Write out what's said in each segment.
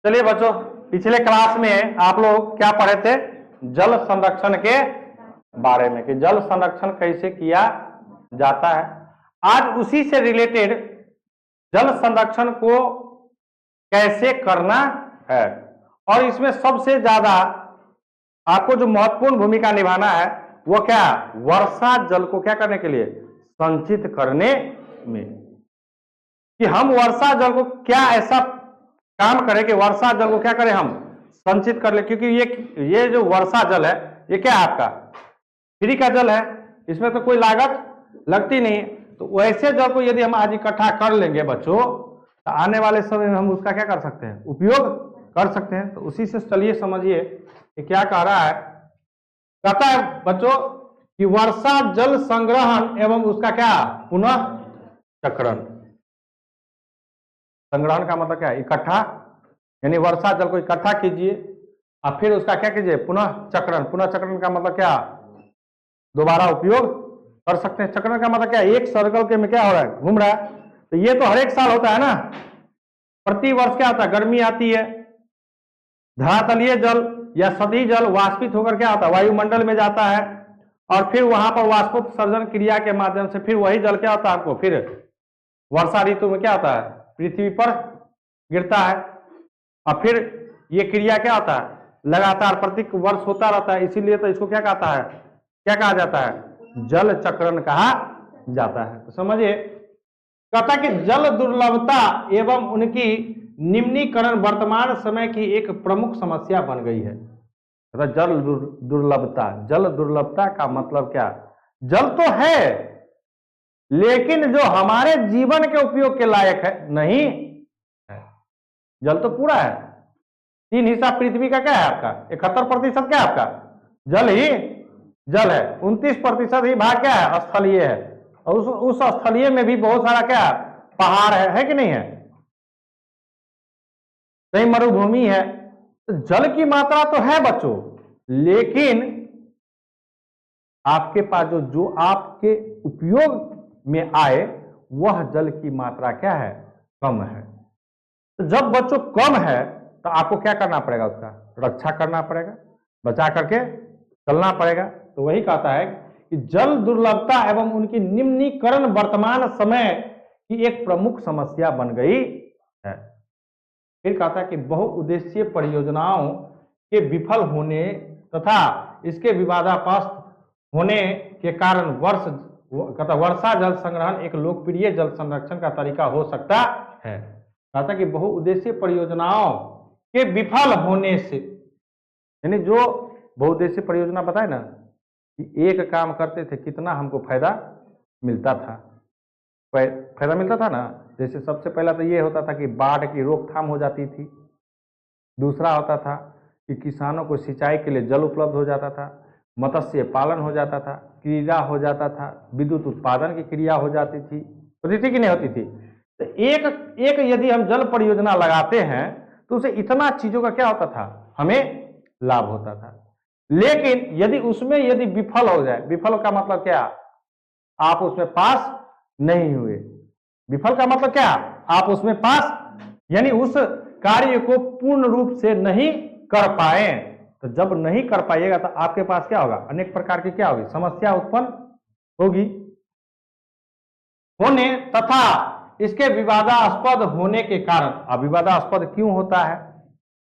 चलिए बच्चों, पिछले क्लास में आप लोग क्या पढ़े थे? जल संरक्षण के बारे में कि जल संरक्षण कैसे किया जाता है। आज उसी से रिलेटेड जल संरक्षण को कैसे करना है और इसमें सबसे ज्यादा आपको जो महत्वपूर्ण भूमिका निभाना है वो क्या? वर्षा जल को क्या करने के लिए? संचित करने में। कि हम वर्षा जल को क्या ऐसा काम करें कि वर्षा जल को क्या करें? हम संचित कर ले, क्योंकि ये जो वर्षा जल है ये क्या है? आपका फ्री का जल है, इसमें तो कोई लागत लगती नहीं। तो वैसे जल को यदि हम आज इकट्ठा कर लेंगे बच्चों, तो आने वाले समय में हम उसका क्या कर सकते हैं? उपयोग कर सकते हैं। तो उसी से चलिए समझिए कि क्या कह रहा है। कहता है बच्चों कि वर्षा जल संग्रहण एवं उसका क्या? पुनः चक्रण। संग्रहण का मतलब क्या है? इकट्ठा, यानी वर्षा जल को इकट्ठा कीजिए और फिर उसका क्या कीजिए? पुनः चक्रण। पुनः चक्रण का मतलब क्या? दोबारा उपयोग कर सकते हैं। चक्रण का मतलब क्या? एक सर्कल के में क्या हो रहा है? घूम रहा है। तो ये तो हर एक साल होता है ना। प्रति वर्ष क्या होता है? गर्मी आती है, धरातलीय जल या सतही जल वाष्पित होकर क्या होता है? वायुमंडल में जाता है और फिर वहां पर वाष्पोत्सर्जन क्रिया के माध्यम से फिर वही जल क्या होता है? आपको फिर वर्षा ऋतु में क्या होता है? पृथ्वी पर गिरता है और फिर ये क्रिया क्या होता है? लगातार प्रत्येक वर्ष होता रहता है। इसीलिए तो इसको क्या कहता है? क्या कहा जाता है? जल चक्रण कहा जाता है। तो समझिए, कहता कि जल दुर्लभता एवं उनकी निम्नीकरण वर्तमान समय की एक प्रमुख समस्या बन गई है। जल दुर्लभता, जल दुर्लभता का मतलब क्या? जल तो है लेकिन जो हमारे जीवन के उपयोग के लायक है नहीं है। जल तो पूरा है, 3 हिस्सा पृथ्वी का क्या है आपका? 71% क्या है आपका? जल ही जल है। 29% ही भाग क्या है? स्थलीय है। और उस स्थलीय में भी बहुत सारा क्या है? पहाड़ है कि नहीं है? कहीं मरुभूमि है। तो जल की मात्रा तो है बच्चों, लेकिन आपके पास जो आपके उपयोग में आए वह जल की मात्रा क्या है? कम है। तो जब बच्चों कम है तो आपको क्या करना पड़ेगा? उसका रक्षा करना पड़ेगा, बचा करके चलना पड़ेगा। तो वही कहता है कि जल दुर्लभता एवं उनकी निम्नीकरण वर्तमान समय की एक प्रमुख समस्या बन गई है। फिर कहता है कि बहुउद्देशीय परियोजनाओं के विफल होने तथा इसके विवादास्पद होने के कारण वर्षा जल संग्रहण एक लोकप्रिय जल संरक्षण का तरीका हो सकता है। कहता कि बहुउद्देशीय परियोजनाओं के विफल होने से, यानी जो बहुउद्देशीय परियोजना बताए ना कि एक काम करते थे कितना हमको फायदा मिलता था, फायदा मिलता था ना। जैसे सबसे पहला तो ये होता था कि बाढ़ की रोकथाम हो जाती थी। दूसरा होता था कि किसानों को सिंचाई के लिए जल उपलब्ध हो जाता था, मत्स्य पालन हो जाता था, क्रीड़ा हो जाता था, विद्युत उत्पादन की क्रिया हो जाती थी। होती थी कि नहीं होती थी? तो एक यदि हम जल परियोजना लगाते हैं तो उसे इतना चीजों का क्या होता था? हमें लाभ होता था। लेकिन यदि उसमें यदि विफल हो जाए, विफल का मतलब क्या? आप उसमें पास नहीं हुए। विफल का मतलब क्या? आप उसमें पास, यानी उस कार्य को पूर्ण रूप से नहीं कर पाए। तो जब नहीं कर पाइएगा तो आपके पास क्या होगा? अनेक प्रकार की क्या होगी? समस्या उत्पन्न होगी होने तथा इसके विवादास्पद होने के कारण। अब विवादास्पद क्यों होता है?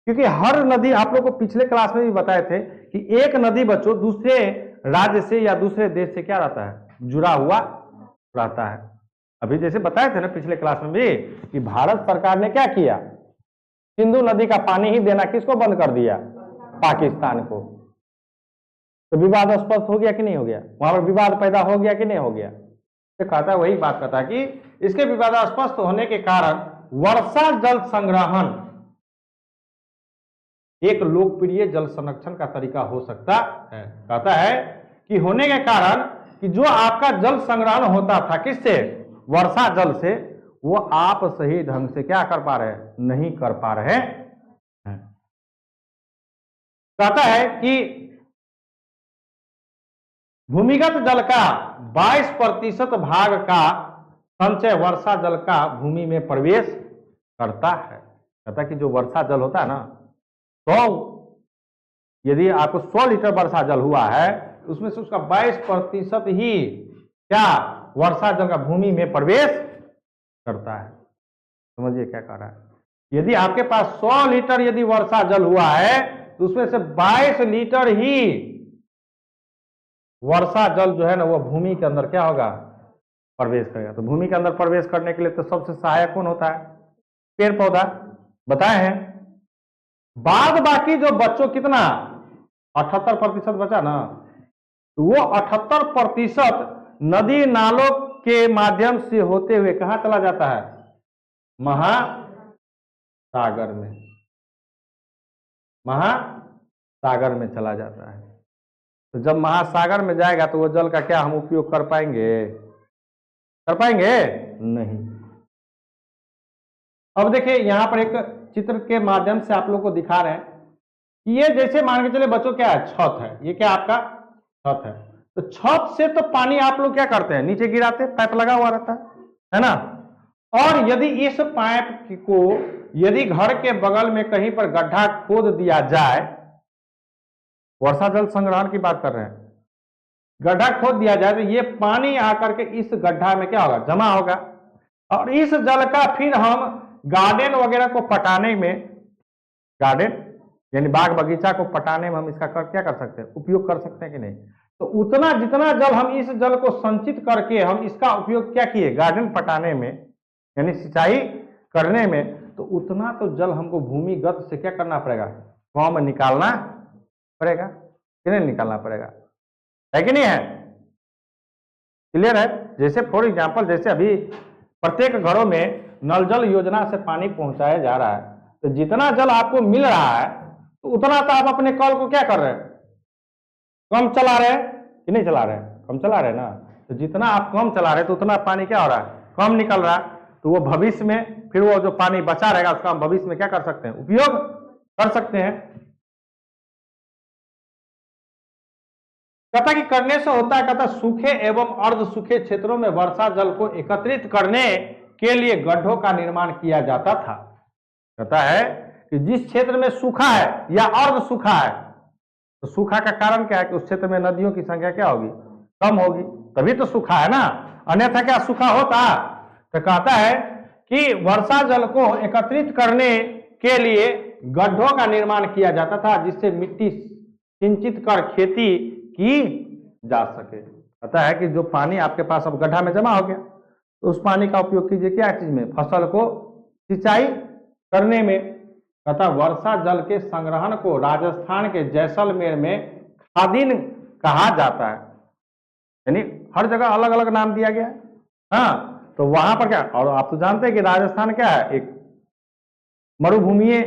क्योंकि हर नदी, आप लोग को पिछले क्लास में भी बताए थे कि एक नदी बच्चों दूसरे राज्य से या दूसरे देश से क्या रहता है? जुड़ा हुआ रहता है। अभी जैसे बताए थे ना पिछले क्लास में भी कि भारत सरकार ने क्या किया? सिंधु नदी का पानी ही देना किसको बंद कर दिया? पाकिस्तान को। तो विवादास्पद हो गया कि नहीं हो गया? वहां पर विवाद पैदा हो गया कि नहीं हो गया? तो कहता है, वही बात कहता है कि इसके विवादास्पद होने के कारण वर्षा जल संग्रहण एक लोकप्रिय जल संरक्षण का तरीका हो सकता है। कहता है कि होने के कारण कि जो आपका जल संग्रहण होता था किससे? वर्षा जल से, वो आप सही ढंग से क्या कर पा रहे हैं? नहीं कर पा रहे हैं। कहता है कि भूमिगत जल का 22% भाग का संचय वर्षा जल का भूमि में प्रवेश करता है। कहता कि जो वर्षा जल होता है ना, तो यदि आपको 100 लीटर वर्षा जल हुआ है, उसमें से उसका 22% ही क्या वर्षा जल का भूमि में प्रवेश करता है। समझिए क्या कह रहा है। यदि आपके पास 100 लीटर यदि वर्षा जल हुआ है, तो उसमें से 22 लीटर ही वर्षा जल जो है ना, वो भूमि के अंदर क्या होगा, प्रवेश करेगा। तो भूमि के अंदर प्रवेश करने के लिए तो सबसे सहायक कौन होता है, पेड़ पौधा, बताए हैं। बाद बाकी जो बच्चों कितना 78% बचा ना, तो वो 78% नदी नालों के माध्यम से होते हुए कहां चला जाता है, महासागर में, महासागर में चला जाता है। तो जब महासागर में जाएगा तो वो जल का क्या हम उपयोग कर पाएंगे, नहीं। अब देखिए यहां पर एक चित्र के माध्यम से आप लोग को दिखा रहे हैं कि ये जैसे मान के चले बच्चों क्या है, छत है, ये क्या आपका छत है। तो छत से तो पानी आप लोग क्या करते हैं, नीचे गिराते, पाइप लगा हुआ रहता है ना। और यदि इस पाइप को यदि घर के बगल में कहीं पर गड्ढा खोद दिया जाए, वर्षा जल संग्रहण की बात कर रहे हैं, गड्ढा खोद दिया जाए तो ये पानी आकर के इस गड्ढा में क्या होगा, जमा होगा। और इस जल का फिर हम गार्डन वगैरह को पटाने में, गार्डन यानी बाग बगीचा को पटाने में हम इसका क्या कर सकते हैं, उपयोग कर सकते हैं कि नहीं। तो उतना जितना जल हम इस जल को संचित करके हम इसका उपयोग क्या किए, गार्डन पटाने में यानी सिंचाई करने में, तो उतना तो जल हमको भूमिगत से क्या करना पड़ेगा, कम निकालना पड़ेगा कि नहीं निकालना पड़ेगा, है कि नहीं है। क्लियर है। जैसे फॉर एग्जांपल, जैसे अभी प्रत्येक घरों में नल जल योजना से पानी पहुंचाया जा रहा है, तो जितना जल आपको मिल रहा है तो उतना तो आप अपने कल को क्या कर रहे हैं, कम चला रहे हैं कि नहीं चला रहे हैं, कम चला रहे हैं ना। तो जितना आप कम चला रहे हैं तो उतना पानी क्या हो रहा है, कम निकल रहा है। तो वो भविष्य में फिर वो जो पानी बचा रहेगा उसका हम भविष्य में क्या कर सकते हैं, उपयोग कर सकते हैं। कहता कि करने से होता है, कहता सूखे एवं अर्ध सूखे क्षेत्रों में वर्षा जल को एकत्रित करने के लिए गड्ढों का निर्माण किया जाता था। कहता है कि जिस क्षेत्र में सूखा है या अर्ध सूखा है, तो सूखा का कारण क्या है कि उस क्षेत्र में नदियों की संख्या क्या होगी, कम होगी, तभी तो सूखा है ना, अन्यथा क्या सूखा होता। तो कहता है कि वर्षा जल को एकत्रित करने के लिए गड्ढों का निर्माण किया जाता था, जिससे मिट्टी सिंचित कर खेती की जा सके। कहता है कि जो पानी आपके पास अब गड्ढा में जमा हो गया, तो उस पानी का उपयोग कीजिए क्या चीज में, फसल को सिंचाई करने में। कहता वर्षा जल के संग्रहण को राजस्थान के जैसलमेर में खादिन कहा जाता है, यानी हर जगह अलग अलग नाम दिया गया। हाँ, तो वहां पर क्या, और आप तो जानते हैं कि राजस्थान क्या है, एक मरुभूमीय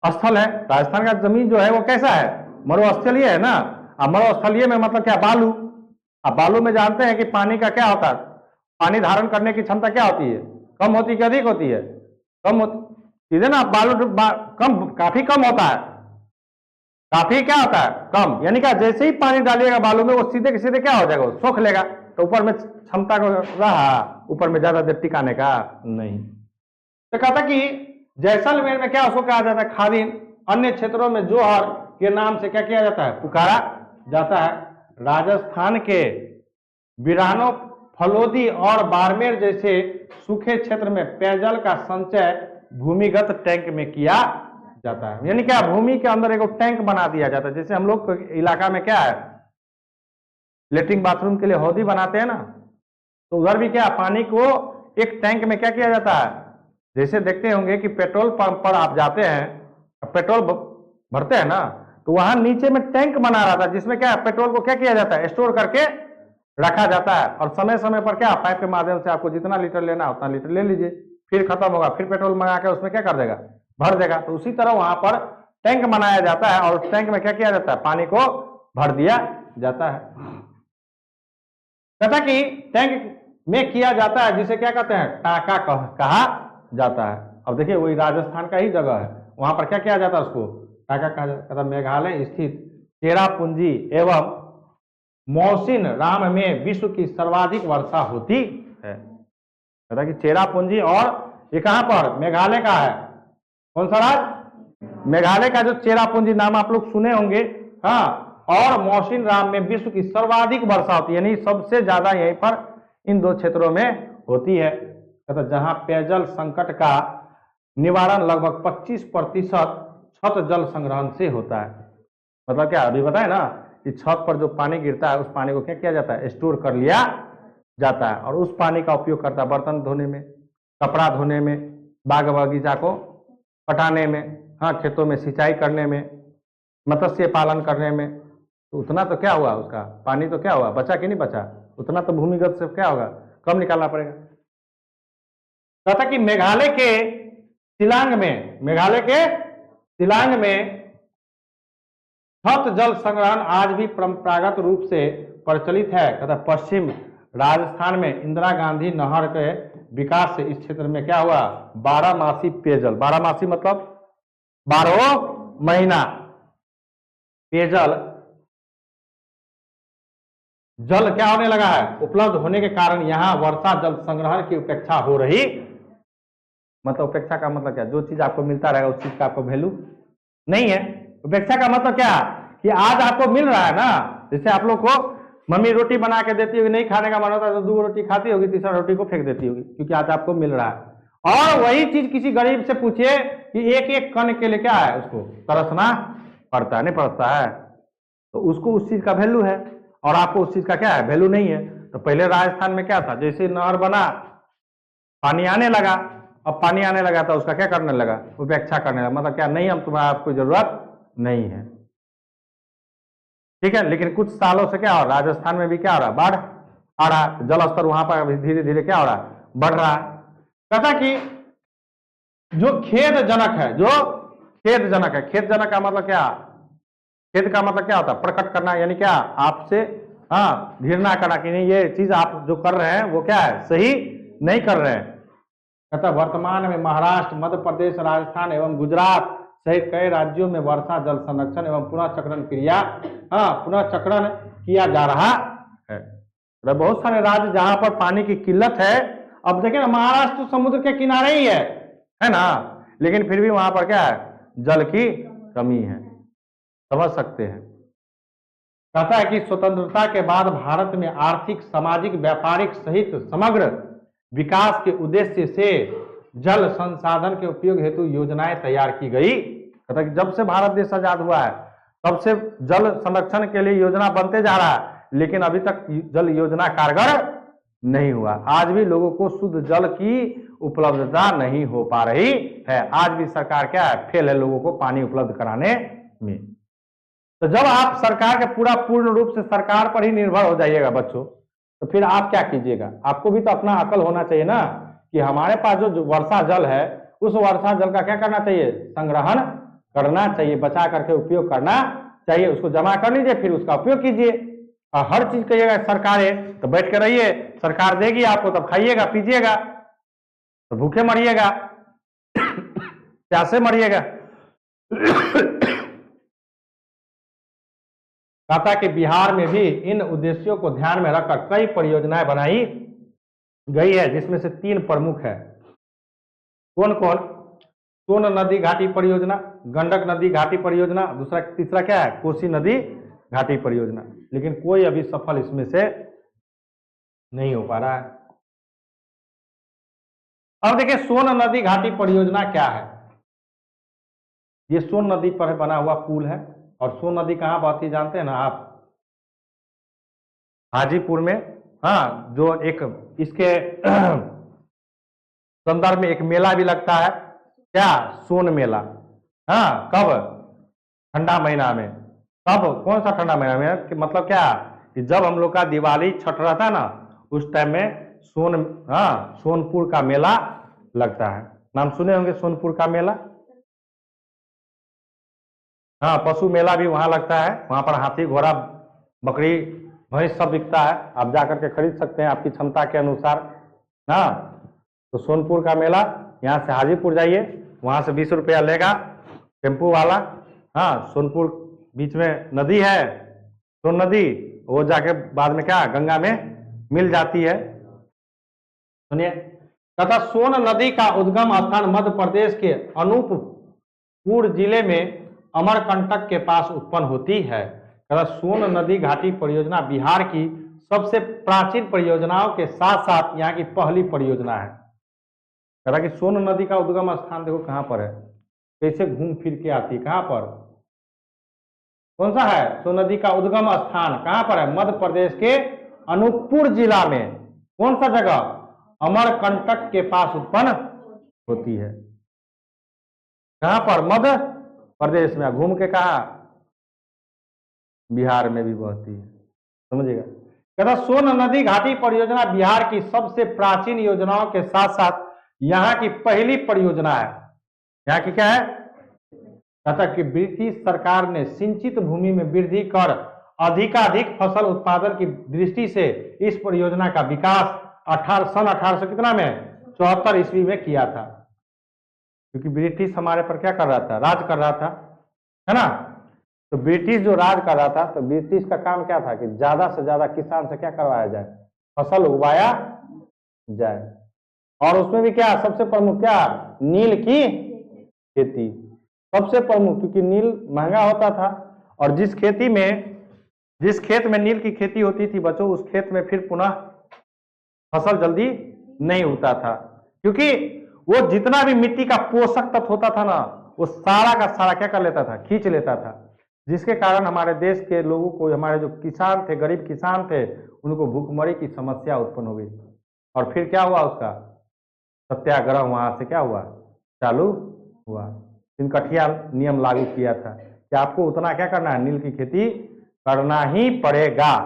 स्थल है। राजस्थान का जमीन जो है वो कैसा है, मरुस्थलीय है ना। अब मरुस्थलीय में मतलब क्या, बालू। अब बालू में जानते हैं कि पानी का क्या होता है, पानी धारण करने की क्षमता क्या होती है, कम होती है कि अधिक होती है, कम होती। सीधे ना बालू कम, काफी कम होता है, काफी क्या होता है, कम। यानी क्या, जैसे ही पानी डालिएगा बालू में, वो सीधे के सीधे क्या हो जाएगा, वो सोख लेगा। तो ऊपर में क्षमता को रहा, ऊपर में ज्यादा देर टिकाने का नहीं। तो कहता कि जैसलमेर में क्या उसको कहा जाता है, खादिन। अन्य क्षेत्रों में जोहर के नाम से क्या किया जाता है, पुकारा जाता है। राजस्थान के बिरानो, फलोदी और बाड़मेर जैसे सूखे क्षेत्र में पेयजल का संचय भूमिगत टैंक में किया जाता है। यानी क्या, भूमि के अंदर एक टैंक बना दिया जाता है। जैसे हम लोग इलाका में क्या है, लेटरिन बाथरूम के लिए हौदी बनाते हैं ना, तो उधर भी क्या, पानी को एक टैंक में क्या किया जाता है। जैसे देखते होंगे कि पेट्रोल पंप पर आप जाते हैं, पेट्रोल भरते हैं ना, तो वहां नीचे में टैंक बना रहा था, जिसमें क्या पेट्रोल को क्या किया जाता है, स्टोर करके रखा जाता है। और समय समय पर क्या, पाइप के माध्यम से आपको जितना लीटर लेना उतना लीटर ले लीजिए, फिर खत्म होगा, फिर पेट्रोल मंगा के उसमें क्या कर देगा, भर देगा। तो उसी तरह वहां पर टैंक बनाया जाता है, और उस टैंक में क्या किया जाता है, पानी को भर दिया जाता है। कहता कि टैंक में किया जाता है, जिसे क्या कहते हैं, टाका कहा जाता है। अब देखिए वही राजस्थान का ही जगह है, वहां पर क्या किया जाता है, उसको टाका कहा जाता है। मेघालय स्थित चेरापूंजी एवं मौसिन राम में विश्व की सर्वाधिक वर्षा होती है। कहता कि चेरापूंजी, और ये कहां पर, मेघालय का है, कौन सा राज्य? मेघालय का जो चेरापूंजी नाम आप लोग सुने होंगे, हाँ। और मौसिनराम में विश्व की सर्वाधिक वर्षा होती है, यानी सबसे ज्यादा यहीं पर इन दो क्षेत्रों में होती है, तथा जहां पेयजल संकट का निवारण लगभग 25% छत जल संग्रहण से होता है। मतलब क्या, अभी बताए ना कि छत पर जो पानी गिरता है उस पानी को क्या किया जाता है, स्टोर कर लिया जाता है, और उस पानी का उपयोग करता है बर्तन धोने में, कपड़ा धोने में, बाग बगीचा को पटाने में, हाँ, खेतों में सिंचाई करने में, मत्स्य पालन करने में। तो उतना तो क्या हुआ, उसका पानी तो क्या हुआ, बचा कि नहीं बचा? उतना तो भूमिगत से क्या होगा, कम निकालना पड़ेगा। कहता कि मेघालय के शिलांग में छत जल संग्रहण आज भी परंपरागत रूप से प्रचलित है। कहता पश्चिम राजस्थान में इंदिरा गांधी नहर के विकास से इस क्षेत्र में क्या हुआ, 12 पेयजल, 12 मतलब 12 महीना पेयजल जल क्या होने लगा है, उपलब्ध होने के कारण यहां वर्षा जल संग्रहण की उपेक्षा हो रही। मतलब उपेक्षा का मतलब क्या, जो चीज आपको मिलता रहेगा उस चीज का आपको वैल्यू नहीं है। उपेक्षा का मतलब क्या कि आज आपको मिल रहा है ना, जैसे आप लोग को मम्मी रोटी बना के देती होगी, नहीं खाने का मन होता है तो 2 रोटी खाती होगी, तीसरा रोटी को फेंक देती होगी, क्योंकि आज आपको मिल रहा है। और वही चीज किसी गरीब से पूछिए कि एक एक कण के लिए क्या है, उसको तरसना पड़ता है, नहीं पड़ता है, तो उसको उस चीज का वैल्यू है, और आपको उस चीज का क्या है, वैल्यू नहीं है। तो पहले राजस्थान में क्या था, जैसे नहर बना, पानी आने लगा, अब पानी आने लगा तो उसका क्या करने लगा, उपेक्षा करने लगा, मतलब क्या, नहीं, हम तुम्हारा आपको जरूरत नहीं है, ठीक है। लेकिन कुछ सालों से क्या हो रहा है, राजस्थान में भी क्या हो रहा है, बाढ़ आ रहा है, जल स्तर वहां पर धीरे धीरे क्या हो रहा है, बढ़ रहा है। कहता कि जो खेदजनक है, खेदजनक का मतलब क्या, खेद का मतलब क्या होता है, प्रकट करना, यानी क्या, आपसे हाँ घृणा करना कि नहीं, ये चीज आप जो कर रहे हैं वो क्या है, सही नहीं कर रहे हैं। कहता वर्तमान में महाराष्ट्र, मध्य प्रदेश, राजस्थान एवं गुजरात सहित कई राज्यों में वर्षा जल संरक्षण एवं पुनःचक्रण पुनःचक्रण किया जा रहा है। तो बहुत सारे राज्य जहां पर पानी की किल्लत है, अब देखिए ना, महाराष्ट्र समुद्र के किनारे ही है ना, लेकिन फिर भी वहां पर क्या है, जल की कमी है, समझ सकते हैं। कहता है कि स्वतंत्रता के बाद भारत में आर्थिक, सामाजिक, व्यापारिक सहित समग्र विकास के उद्देश्य से जल संसाधन के उपयोग हेतु योजनाएं तैयार की गई। कहता है कि जब से भारत देश आजाद हुआ है तब से जल संरक्षण के लिए योजना बनते जा रहा है, लेकिन अभी तक जल योजना कारगर नहीं हुआ। आज भी लोगों को शुद्ध जल की उपलब्धता नहीं हो पा रही है। आज भी सरकार क्या है, फेल है लोगों को पानी उपलब्ध कराने में। तो जब आप सरकार के पूर्ण रूप से सरकार पर ही निर्भर हो जाइएगा बच्चों, तो फिर आप क्या कीजिएगा, आपको भी तो अपना अकल होना चाहिए ना, कि हमारे पास जो वर्षा जल है उस वर्षा जल का क्या करना चाहिए, संग्रहण करना चाहिए, बचा करके उपयोग करना चाहिए, उसको जमा कर लीजिए, फिर उसका उपयोग कीजिए। और हर चीज कहिएगा सरकार है तो बैठ के रहिए, सरकार देगी आपको, तब खाइएगा पीजिएगा, तो भूखे मरिएगा प्यासे मरिएगा। कहता कि बिहार में भी इन उद्देश्यों को ध्यान में रखकर कई परियोजनाएं बनाई गई है, जिसमें से 3 प्रमुख है। कौन कौन? सोन नदी घाटी परियोजना, गंडक नदी घाटी परियोजना, तीसरा क्या है, कोसी नदी घाटी परियोजना। लेकिन कोई अभी सफल इसमें से नहीं हो पा रहा है। अब देखिए सोन नदी घाटी परियोजना क्या है। ये सोन नदी पर बना हुआ पुल है, और सोन नदी कहाँ बहती है जानते हैं ना आप, हाजीपुर में। हाँ, जो एक इसके संदर्भ में एक मेला भी लगता है, क्या, सोन मेला। हाँ, कब, ठंडा महीना में। कब, कौन सा ठंडा महीना में, कि मतलब क्या कि जब हम लोग का दिवाली छठ रहता है ना, उस टाइम में सोनपुर का मेला लगता है। नाम सुने होंगे सोनपुर का मेला। हाँ, पशु मेला भी वहां लगता है, वहां पर हाथी, घोड़ा, बकरी, भैंस सब बिकता है, आप जाकर के खरीद सकते हैं आपकी क्षमता के अनुसार। हाँ, तो सोनपुर का मेला, यहाँ से हाजीपुर जाइए, वहां से 20 रुपया लेगा टेम्पू वाला। हाँ, सोनपुर बीच में नदी है, सोन नदी, वो जाके बाद में क्या गंगा में मिल जाती है। सुनिए, तथा सोन नदी का उद्गम स्थान मध्य प्रदेश के पूर्ण जिले में अमरकंटक के पास उत्पन्न होती है। सोन नदी घाटी परियोजना बिहार की सबसे प्राचीन परियोजनाओं के साथ साथ यहाँ की पहली परियोजना है। कह रहा कि सोन नदी का उद्गम स्थान देखो कहाँ पर है, कैसे घूम फिर के आती है, कहाँ पर, कौन सा है सोन नदी का उद्गम स्थान, कहाँ पर है, मध्य प्रदेश के अनूपपुर जिला में। कौन सा जगह, अमरकंटक के पास उत्पन्न होती है। कहाँ पर, मध्य प्रदेश में। घूम के कहा, बिहार में भी बहती है, समझिएगा। कहता सोन नदी घाटी परियोजना बिहार की सबसे प्राचीन योजनाओं के साथ साथ यहाँ की पहली परियोजना है। यहाँ की क्या है, कहता कि ब्रिटिश सरकार ने सिंचित भूमि में वृद्धि कर अधिकाधिक फसल उत्पादन की दृष्टि से इस परियोजना का विकास सन 1800 कितना में 74 ईस्वी में किया था। क्योंकि ब्रिटिश हमारे पर क्या कर रहा था, राज कर रहा था, है ना। तो ब्रिटिश जो राज कर रहा था, तो ब्रिटिश का काम क्या था कि ज्यादा से ज्यादा किसान से क्या करवाया जाए, फसल उगाया जाए। और उसमें भी क्या सबसे प्रमुख, क्या, नील की खेती सबसे प्रमुख, क्योंकि नील महंगा होता था। और जिस खेत में नील की खेती होती थी बच्चों, उस खेत में फिर पुनः फसल जल्दी नहीं उगता था, क्योंकि वो जितना भी मिट्टी का पोषक तत्व होता था ना, वो सारा का सारा क्या कर लेता था, खींच लेता था। जिसके कारण हमारे देश के लोगों को, हमारे जो किसान थे, गरीब किसान थे, उनको भूखमरी की समस्या उत्पन्न हो गई। और फिर क्या हुआ, उसका सत्याग्रह वहां से क्या हुआ, चालू हुआ। तिनकठिया नियम लागू किया था कि आपको उतना क्या करना है, नील की खेती करना ही पड़ेगा।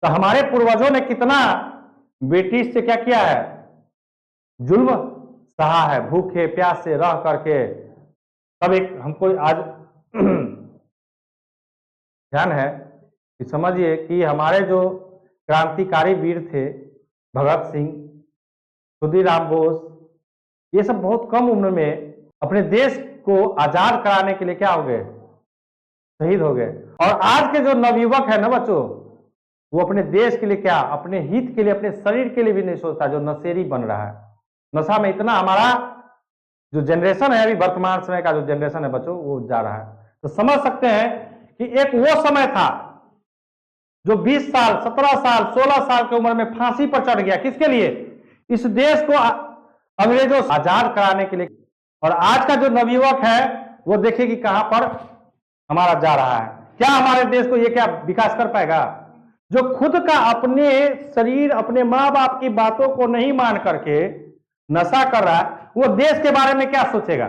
तो हमारे पूर्वजों ने कितना ब्रिटिश से क्या किया है, जुल्म सहा है, भूखे प्यास से रह करके। तब एक हमको आज ध्यान है कि समझिए कि हमारे जो क्रांतिकारी वीर थे, भगत सिंह, खुदीराम बोस, ये सब बहुत कम उम्र में अपने देश को आजाद कराने के लिए क्या हो गए, शहीद हो गए। और आज के जो नवयुवक है ना बच्चों, वो अपने देश के लिए क्या, अपने हित के लिए, अपने शरीर के लिए भी नहीं सोचता, जो नशेरी बन रहा है। नशा में इतना हमारा जो जनरेशन है, अभी वर्तमान समय का जो जनरेशन है बच्चों, वो जा रहा है। तो समझ सकते हैं कि एक वो समय था जो 20 साल 17 साल 16 साल की उम्र में फांसी पर चढ़ गया, किसके लिए, इस देश को अंग्रेजों से आजाद कराने के लिए। और आज का जो नवयुवक है वो देखिए कि कहां पर हमारा जा रहा है। क्या हमारे देश को ये क्या विकास कर पाएगा, जो खुद का अपने शरीर, अपने माँ बाप की बातों को नहीं मान करके नशा कर रहा है, वो देश के बारे में क्या सोचेगा।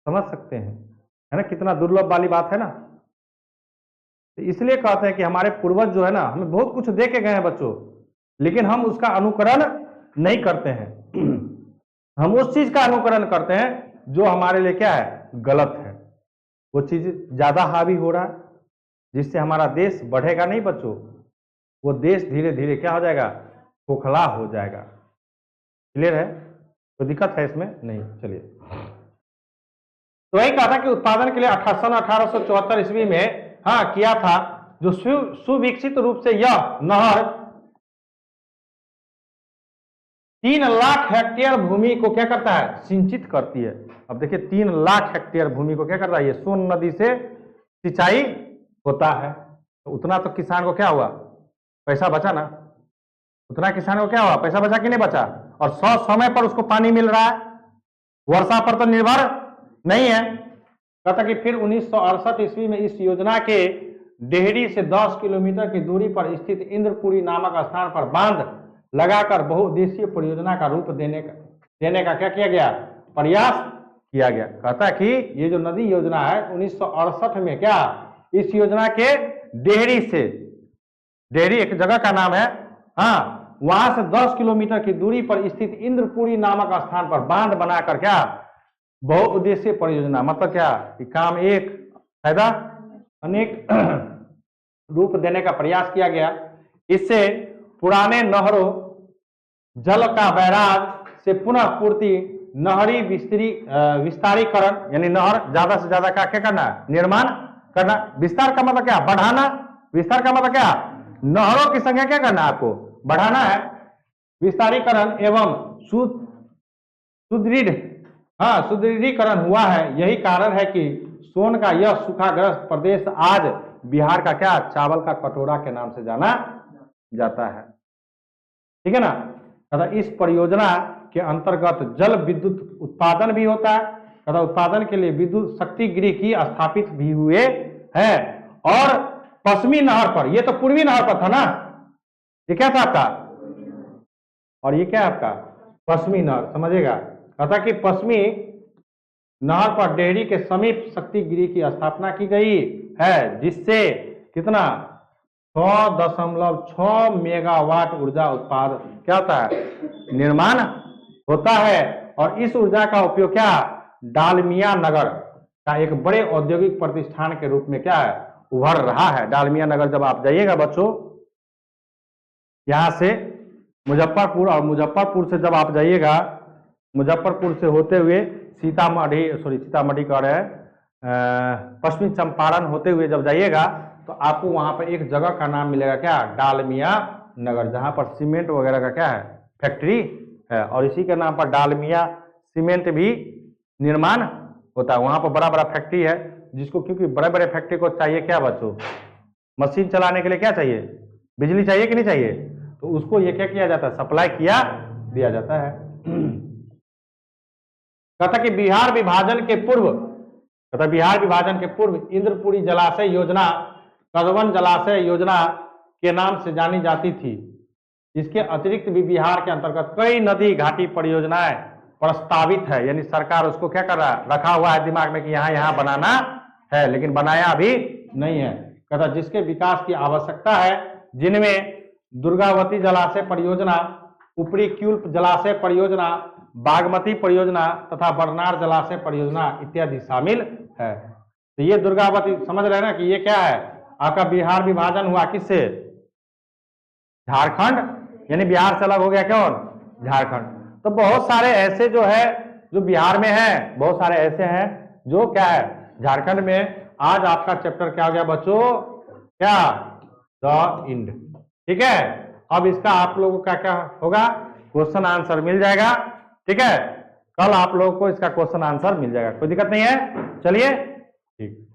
समझ सकते हैं, है ना, कितना दुर्लभ वाली बात है ना। इसलिए कहते हैं कि हमारे पूर्वज जो है ना, हमें बहुत कुछ दे के गए हैं बच्चों, लेकिन हम उसका अनुकरण नहीं करते हैं। हम उस चीज का अनुकरण करते हैं जो हमारे लिए क्या है, गलत है। वो चीज ज्यादा हावी हो रहा है, जिससे हमारा देश बढ़ेगा नहीं बच्चों, वो देश धीरे धीरे क्या हो जाएगा, खोखला हो जाएगा। क्लियर है, तो दिक्कत है इसमें नहीं। चलिए, तो वही कहा था कि उत्पादन के लिए सन 1874 ईस्वी में किया था, जो सुविकसित रूप से यह नहर 3 लाख हेक्टेयर भूमि को क्या करता है, सिंचित करती है। अब देखिए 3 लाख हेक्टेयर भूमि को क्या करता है, ये सोन नदी से सिंचाई होता है। तो उतना तो किसान को क्या हुआ, पैसा बचा ना, उतना किसान को क्या हुआ, पैसा बचा कि नहीं बचा। और समय पर उसको पानी मिल रहा है, वर्षा पर तो निर्भर नहीं है। कहता कि फिर 1968 ईस्वी में इस योजना के डेहरी से 10 किलोमीटर की दूरी पर स्थित इंद्रपुरी नामक स्थान पर बांध लगाकर बहुउद्देशीय परियोजना का रूप देने का क्या किया गया, प्रयास किया गया। कहता कि ये जो नदी योजना है 1968 में क्या, इस योजना के डेहरी से, डेहरी एक जगह का नाम है, वहां से 10 किलोमीटर की दूरी पर स्थित इंद्रपुरी नामक स्थान पर बांध बनाकर क्या, बहुउद्देशीय परियोजना, मतलब क्या कि काम एक फायदा अनेक रूप देने का प्रयास किया गया। इससे पुराने नहरों जल का बैराज से पुनः पूर्ति, नहरी विस्तारीकरण, यानी नहर ज्यादा से ज्यादा क्या क्या करना, निर्माण करना। विस्तार का मतलब क्या, बढ़ाना। विस्तार का मतलब क्या, नहरों की संख्या क्या करना, आपको बढ़ाना है। विस्तारीकरण एवं सुदृढ़ हाँ, सुदृढ़ीकरण हुआ है। यही कारण है कि सोन का यह सूखाग्रस्त प्रदेश आज बिहार का क्या, चावल का कटोरा के नाम से जाना जाता है। ठीक है ना। तथा इस परियोजना के अंतर्गत जल विद्युत उत्पादन भी होता है तथा उत्पादन के लिए विद्युत शक्ति गृह की स्थापित भी हुए हैं। और पश्चिमी नहर पर, ये तो पूर्वी नहर पर था ना, ये क्या था आपका, और ये क्या है आपका पश्चिमी नहर, समझिएगा। कहता कि पश्चिमी नहर पर डेहरी के समीप शक्ति गृह की स्थापना की गई है, जिससे कितना 6.6 मेगावाट ऊर्जा उत्पाद क्या होता है, निर्माण होता है। और इस ऊर्जा का उपयोग क्या, डालमिया नगर का एक बड़े औद्योगिक प्रतिष्ठान के रूप में क्या है, उभर रहा है। डालमिया नगर जब आप जाइएगा बच्चों, यहां से मुजफ्फरपुर, और मुजफ्फरपुर से जब आप जाइएगा, मुजफ्फरपुर से होते हुए सीतामढ़ी कह रहे हैं, पश्चिमी चंपारण होते हुए जब जाइएगा तो आपको वहां पर एक जगह का नाम मिलेगा क्या, डालमिया नगर, जहां पर सीमेंट वगैरह का क्या है, फैक्ट्री है। और इसी के नाम पर डालमिया सीमेंट भी निर्माण होता है। वहां पर बड़ा बड़ा फैक्ट्री है, जिसको क्योंकि बड़े बड़े फैक्ट्री को चाहिए क्या बच्चों, मशीन चलाने के लिए क्या चाहिए, बिजली चाहिए कि नहीं चाहिए, तो उसको ये क्या किया जाता है, सप्लाई किया दिया जाता है। कहता कि बिहार विभाजन के पूर्व इंद्रपुरी जलाशय योजना कदवन जलाशय योजना के नाम से जानी जाती थी। इसके अतिरिक्त भी बिहार के अंतर्गत कई नदी घाटी परियोजनाएं प्रस्तावित है, यानी सरकार उसको क्या कर रहा है, रखा हुआ है दिमाग में कि यहाँ यहाँ बनाना है, लेकिन बनाया अभी नहीं है। कहता जिसके विकास की आवश्यकता है, जिनमें दुर्गावती जलाशय परियोजना, ऊपरी क्यूल्प जलाशय परियोजना, बागमती परियोजना तथा बरनार जलाशय परियोजना इत्यादि शामिल है। तो ये दुर्गावती समझ रहे हैं ना कि ये क्या है, आपका बिहार विभाजन हुआ किससे, झारखंड, यानी बिहार से अलग हो गया कौन, झारखंड। तो बहुत सारे ऐसे जो है जो बिहार में है, बहुत सारे ऐसे हैं जो क्या है झारखंड में। आज आपका चैप्टर क्या हो गया बच्चों, क्या, द इंड। ठीक है, अब इसका आप लोगों का क्या होगा, क्वेश्चन आंसर मिल जाएगा। ठीक है, कल आप लोगों को इसका क्वेश्चन आंसर मिल जाएगा, कोई दिक्कत नहीं है। चलिए ठीक।